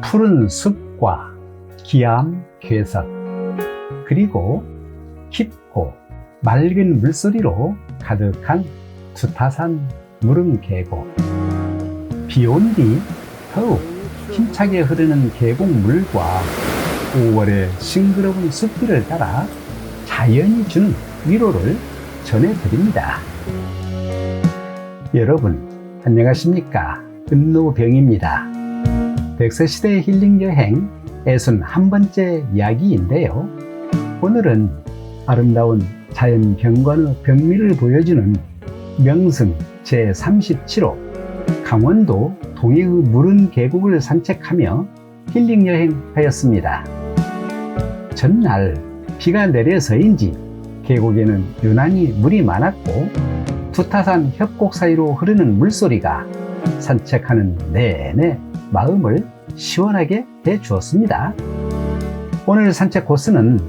푸른 숲과 기암 괴석, 그리고 깊고 맑은 물소리로 가득한 두타산 무릉계곡. 비 온 뒤 더욱 힘차게 흐르는 계곡물과 5월의 싱그러운 숲길을 따라 자연이 주는 위로를 전해드립니다. 여러분 안녕하십니까? 은노병입니다. 백서시대 힐링여행 61번째 이야기인데요. 오늘은 아름다운 자연 경관의 병미를 보여주는 명승 제37호 강원도 동해의 무릉 계곡을 산책하며 힐링여행하였습니다. 전날 비가 내려서인지 계곡에는 유난히 물이 많았고 두타산 협곡 사이로 흐르는 물소리가 산책하는 내내 마음을 시원하게 해주었습니다. 오늘 산책 코스는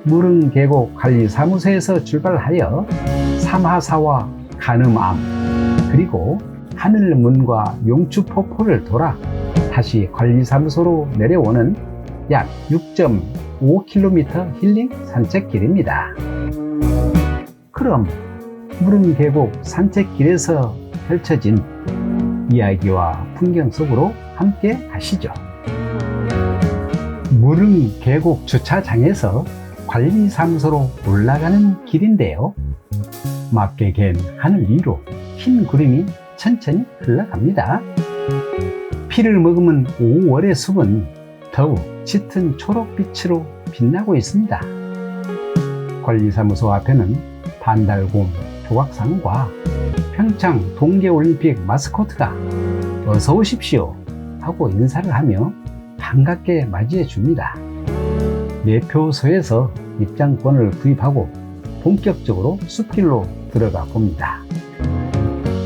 무릉계곡 관리사무소에서 출발하여 삼하사와 간음암, 그리고 하늘문과 용추폭포를 돌아 다시 관리사무소로 내려오는 약 6.5km 힐링 산책길입니다. 그럼 무릉계곡 산책길에서 펼쳐진 이야기와 풍경 속으로 함께 가시죠. 무릉계곡 주차장에서 관리사무소로 올라가는 길인데요. 맑게 갠 하늘 위로 흰 구름이 천천히 흘러갑니다. 피를 머금은 5월의 숲은 더욱 짙은 초록빛으로 빛나고 있습니다. 관리사무소 앞에는 반달곰 조각상과 평창 동계올림픽 마스코트가 어서 오십시오 하고 인사를 하며 반갑게 맞이해 줍니다. 매표소에서 입장권을 구입하고 본격적으로 숲길로 들어가 봅니다.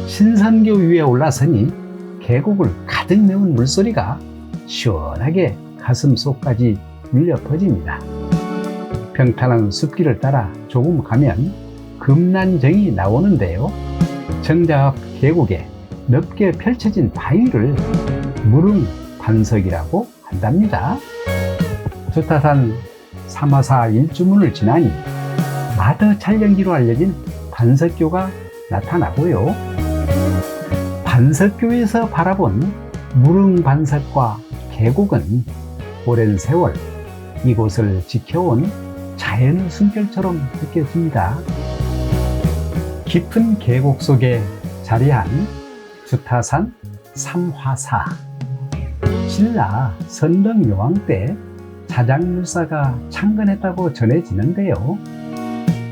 신선교 위에 올라서니 계곡을 가득 메운 물소리가 시원하게 가슴속까지 울려 퍼집니다. 평탄한 숲길을 따라 조금 가면 금난정이 나오는데요. 정자 앞 계곡에 넓게 펼쳐진 바위를 무릉반석이라고 한답니다. 두타산 삼하사 일주문을 지나니 마더 촬영지로 알려진 반석교가 나타나고요. 반석교에서 바라본 무릉반석과 계곡은 오랜 세월 이곳을 지켜온 자연의 숨결처럼 느껴집니다. 깊은 계곡 속에 자리한 두타산 삼화사. 신라 선덕여왕 때 자작률사가 창건했다고 전해지는데요.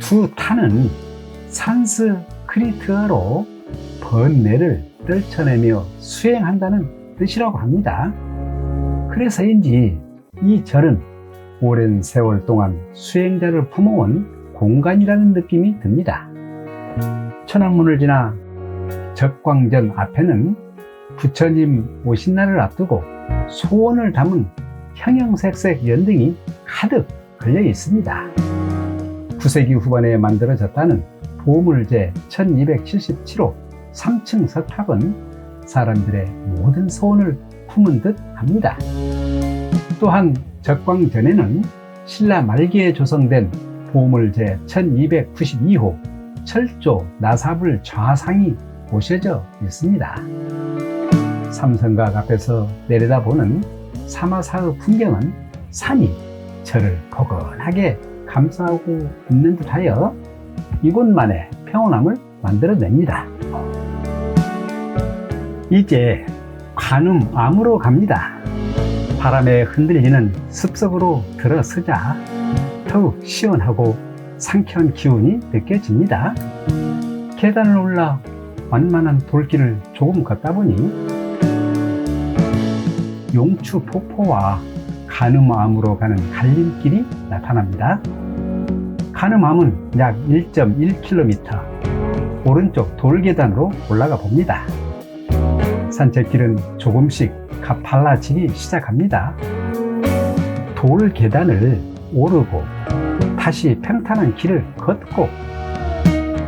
두타는 산스크리트어로 번뇌를 떨쳐내며 수행한다는 뜻이라고 합니다. 그래서인지 이 절은 오랜 세월 동안 수행자를 품어온 공간이라는 느낌이 듭니다. 천왕문을 지나 적광전 앞에는 부처님 오신 날을 앞두고 소원을 담은 형형색색 연등이 가득 걸려 있습니다. 9세기 후반에 만들어졌다는 보물제 1277호 3층 석탑은 사람들의 모든 소원을 품은 듯 합니다. 또한 적광전에는 신라 말기에 조성된 보물제 1292호 철조 나사불 좌상이 모셔져 있습니다. 삼성각 앞에서 내려다보는 삼하사의 풍경은 산이 저를 포근하게 감싸고 있는 듯하여 이곳만의 평온함을 만들어냅니다. 이제 간음암으로 갑니다. 바람에 흔들리는 습석으로 들어서자 더욱 시원하고 상쾌한 기운이 느껴집니다. 계단을 올라 완만한 돌길을 조금 걷다 보니 용추폭포와 간음암으로 가는 갈림길이 나타납니다. 간음암은 약 1.1km 오른쪽 돌계단으로 올라가 봅니다. 산책길은 조금씩 가팔라지기 시작합니다. 돌계단을 오르고 다시 평탄한 길을 걷고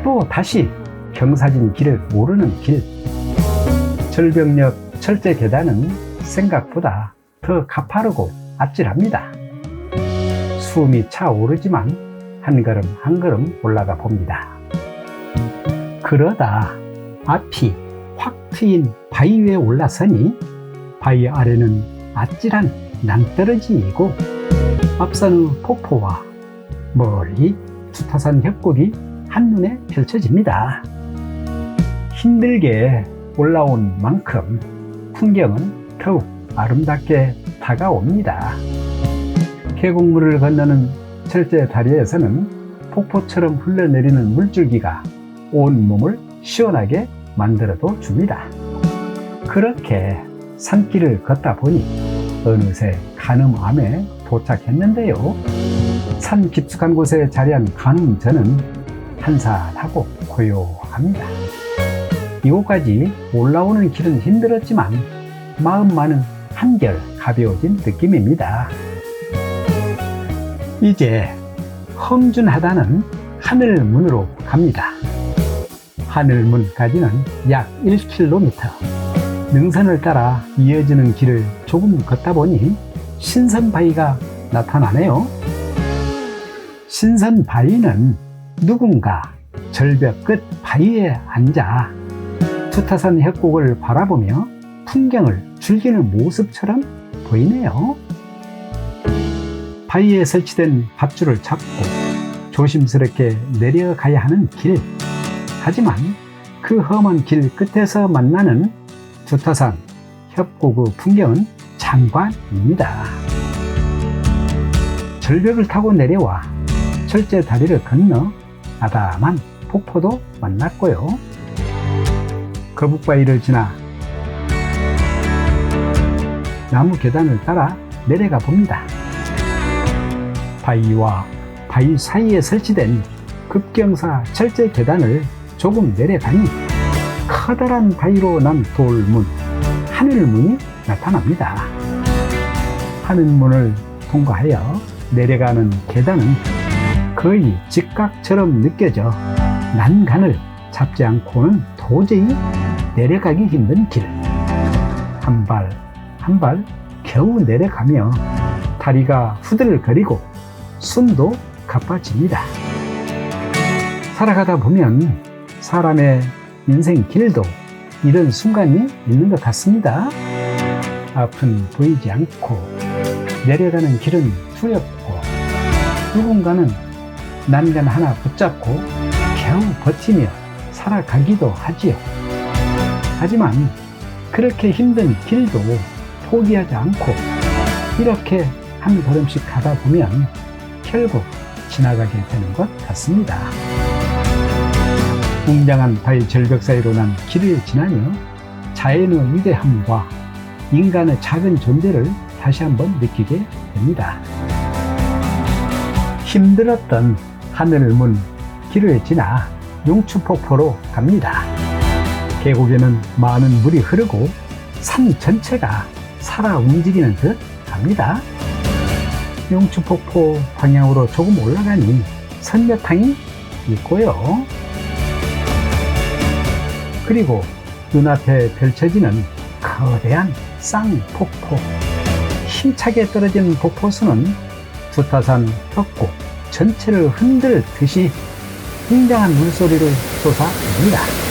또 다시 경사진 길을 오르는 길. 절벽역 철제 계단은 생각보다 더 가파르고 아찔합니다. 숨이 차오르지만 한 걸음 한 걸음 올라가 봅니다. 그러다 앞이 확 트인 바위 위에 올라서니 바위 아래는 아찔한 낭떠러지이고 앞산의 폭포와 멀리 투타산 협곡이 한눈에 펼쳐집니다. 힘들게 올라온 만큼 풍경은 더욱 아름답게 다가옵니다. 계곡물을 건너는 철제 다리에서는 폭포처럼 흘러내리는 물줄기가 온몸을 시원하게 만들어도 줍니다. 그렇게 산길을 걷다 보니 어느새 간음암에 도착했는데요. 산 깊숙한 곳에 자리한 간음전은 한산하고 고요합니다. 이곳까지 올라오는 길은 힘들었지만 마음만은 한결 가벼워진 느낌입니다. 이제 험준하다는 하늘문으로 갑니다. 하늘문까지는 약 1km. 능선을 따라 이어지는 길을 조금 걷다 보니 신선바위가 나타나네요. 신선바위는 누군가 절벽 끝 바위에 앉아 투타산 협곡을 바라보며 풍경을 즐기는 모습처럼 보이네요. 바위에 설치된 밧줄을 잡고 조심스럽게 내려가야 하는 길. 하지만 그 험한 길 끝에서 만나는 투타산 협곡의 풍경은 장관입니다. 절벽을 타고 내려와 철제 다리를 건너 아담한 폭포도 만났고요. 거북바위를 지나 나무 계단을 따라 내려가 봅니다. 바위와 바위 사이에 설치된 급경사 철제 계단을 조금 내려가니 커다란 바위로 난 돌문, 하늘문이 나타납니다. 하늘문을 통과하여 내려가는 계단은 거의 직각처럼 느껴져 난간을 잡지 않고는 도저히 내려가기 힘든 길. 한 발 한 발 겨우 내려가며 다리가 후들거리고 숨도 가빠집니다. 살아가다 보면 사람의 인생 길도 이런 순간이 있는 것 같습니다. 앞은 보이지 않고 내려가는 길은 두렵고 누군가는 난간 하나 붙잡고 겨우 버티며 살아가기도 하지요. 하지만 그렇게 힘든 길도 포기하지 않고 이렇게 한 걸음씩 가다 보면 결국 지나가게 되는 것 같습니다. 웅장한 바위 절벽 사이로 난 길을 지나며 자연의 위대함과 인간의 작은 존재를 다시 한번 느끼게 됩니다. 힘들었던 하늘문 길을 지나 용추폭포로 갑니다. 계곡에는 많은 물이 흐르고 산 전체가 살아 움직이는 듯 합니다. 용추폭포 방향으로 조금 올라가니 선녀탕이 있고요. 그리고 눈앞에 펼쳐지는 거대한 쌍폭포. 힘차게 떨어진 폭포수는 투타산 협곡 전체를 흔들 듯이 굉장한 물소리를 쏟아냅니다.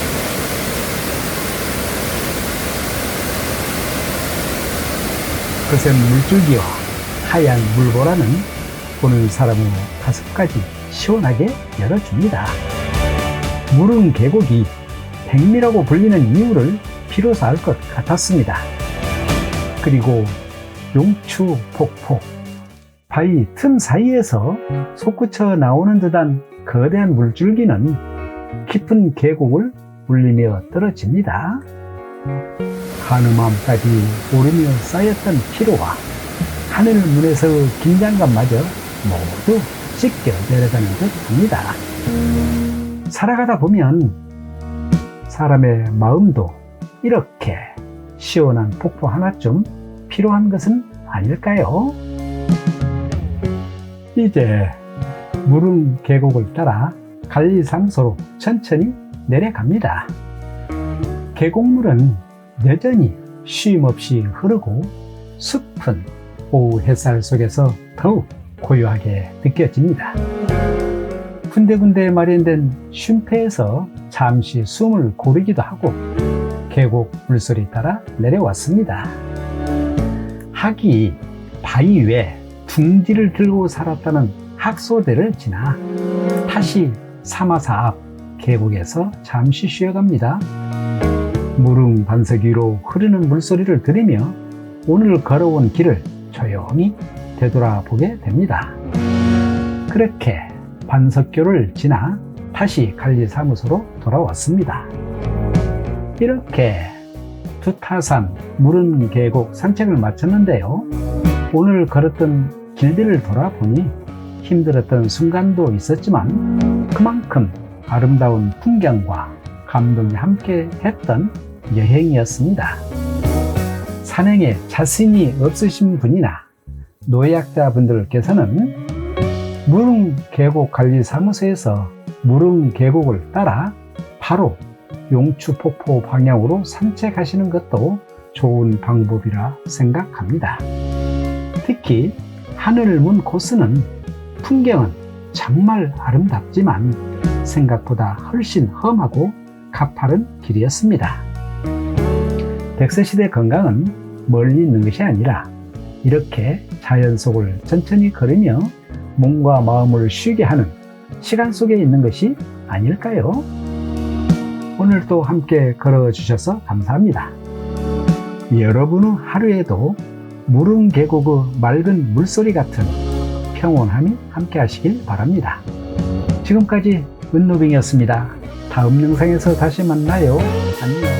거센 물줄기와 하얀 물보라는 보는 사람의 가슴까지 시원하게 열어줍니다. 무릉 계곡이 백미라고 불리는 이유를 비로소 알 것 같았습니다. 그리고 용추 폭포, 바위 틈 사이에서 솟구쳐 나오는 듯한 거대한 물줄기는 깊은 계곡을 울리며 떨어집니다. 간음암까지 오르며 쌓였던 피로와 하늘문에서 긴장감마저 모두 씻겨 내려가는 듯 합니다. 살아가다 보면 사람의 마음도 이렇게 시원한 폭포 하나쯤 필요한 것은 아닐까요? 이제 무릉 계곡을 따라 관리상소로 천천히 내려갑니다. 계곡물은 여전히 쉼없이 흐르고 숲은 오후 햇살 속에서 더욱 고요하게 느껴집니다. 군데군데 마련된 쉼터에서 잠시 숨을 고르기도 하고 계곡 물소리 따라 내려왔습니다. 학이 바위 위에 둥지를 들고 살았다는 학소대를 지나 다시 사마사 앞 계곡에서 잠시 쉬어갑니다. 무릉 반석 위로 흐르는 물소리를 들으며 오늘 걸어온 길을 조용히 되돌아보게 됩니다. 그렇게 반석교를 지나 다시 관리사무소로 돌아왔습니다. 이렇게 두타산 무릉 계곡 산책을 마쳤는데요. 오늘 걸었던 길들을 돌아보니 힘들었던 순간도 있었지만 그만큼 아름다운 풍경과 감동이 함께 했던 여행이었습니다. 산행에 자신이 없으신 분이나 노약자분들께서는 무릉 계곡 관리사무소에서 무릉 계곡을 따라 바로 용추폭포 방향으로 산책하시는 것도 좋은 방법이라 생각합니다. 특히 하늘을 문 코스는 풍경은 정말 아름답지만 생각보다 훨씬 험하고 가파른 길이었습니다. 백서시대 건강은 멀리 있는 것이 아니라 이렇게 자연 속을 천천히 걸으며 몸과 마음을 쉬게 하는 시간 속에 있는 것이 아닐까요? 오늘도 함께 걸어주셔서 감사합니다. 여러분의 하루에도 무릉 계곡의 맑은 물소리 같은 평온함이 함께 하시길 바랍니다. 지금까지 은노빙이었습니다. 다음 영상에서 다시 만나요. 안녕.